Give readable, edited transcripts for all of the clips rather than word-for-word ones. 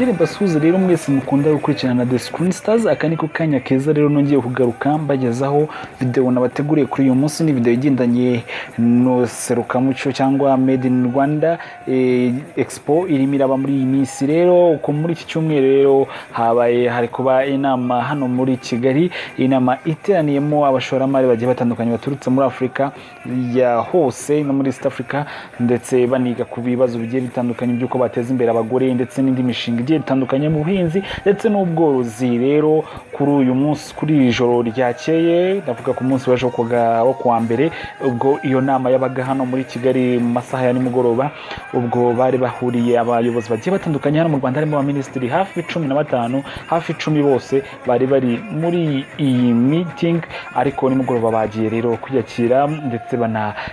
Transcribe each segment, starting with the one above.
nongere mbasuhuze rero mwese mukunda gukurikirana The Screen Stars. Aka niko kanya keza rero nongeye kugaruka mbagezaho video nabateguriye kuri uyu munsi. Ni video igendanye no serukamuco cyangwa Made in Rwanda Expo irimo iraba muri iyi minsi. Rero uko muri iki cyumweru rero hari kuba inama hano muri Kigali, inama iteraniyemo abashoramari bagiye batandukanye baturutse muri Afrika ya hose no muri East Africa, ndetse baniga ku bibazo bigiye bitandukanye by'uko bateza imbere abagore ndetse n'indi mishinga igiye itandukanye mu buhinzi ndetse n'ubworozi. Rero kuri uyu munsi, kuri ijoro ryakeye, ndavuga ku munsi waje wo kuwa mbere, ubwo iyo nama yabaga hano muri Kigali mu masaha ya nimugoroba, ubwo bari bahuriye abayobozi bagiye batandukanye hano mu Rwanda, harimo abaminisitiri hafi 15, hafi 10 bose bari muri iyi meeting. Ariko nimugoroba bagiye rero kwiyakira ndetse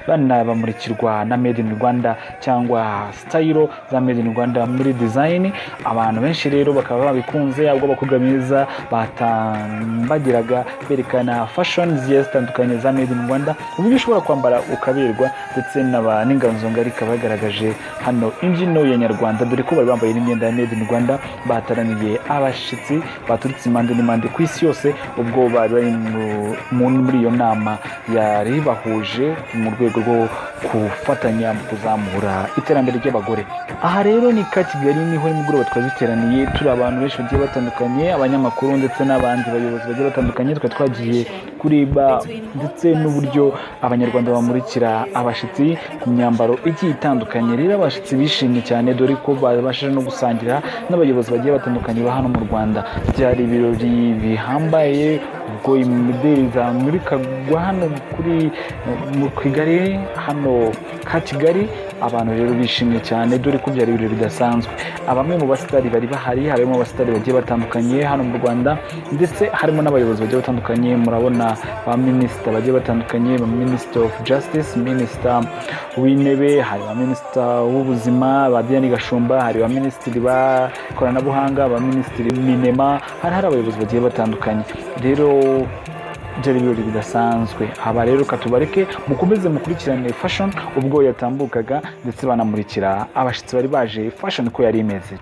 banabamurikirwa na Made in Rwanda cyangwa style za Made in Rwanda muri design. Abantu benshi rero bakaba babikunze, ahubwo abakobwa beza batambagiraga berekana fashion zigiye zitandukanye za Made in Rwanda, uburyo ushobora kwambara ukaberwa, ndetse n'inganzo ngari kabagaragaje hano imbyino ya Nyarwanda, dore ko bari bambaye n'imyenda ya Made in Rwanda. Bataraniye abashitsi baturutse impande n'impande ku isi yose, ubwo bari muri iyo nama yari bahuje mu rwego rwo kufatanya mu kuzamura iterambere ry'abagore. Aha rero ni Kigali, niho nimugoroba twaziteraniye turi abantu benshi bagiye batandukanye, abanyamakuru ndetse n'abandi bayobozi bagiye batandukanye. Twagiye kureba ndetse n'uburyo abanyarwanda bamurikira abashitsi ku myambaro igiye itandukanye. Rero abashitsi bishimye cyane, dore ko babashije no gusangira n'abayobozi bagiye batandukanye ba hano mu Rwanda. Byari ibirori bihambaye, ubwo imideli zamurikagwa hano mu Kigali, hano Kigali. Abantu rero bishimye cyane, dore ko byari ibirori bidasanzwe. Bamwe mu basitari bari bahari, harimo abasitari bagiye batandukanye hano mu Rwanda, ndetse harimo n'abayobozi bagiye batandukanye. Murabona ba minisita bagiye batandukanye, ba Minister of Justice, Minister w'intebe, hari ba Minister w'ubuzima ba Diane Gashumba, hari ba Minisitiri ba koranabuhanga, ba Minisitiri Minema, hari abayobozi bagiye batandukanye. Rero byari ibirori bidasanzwe. Aba rero katubareke mukomeze mukurikirane fashion ubwo yatambukaga, ndetse banamurikira abashitsi bari baje fashion ko yari imeze.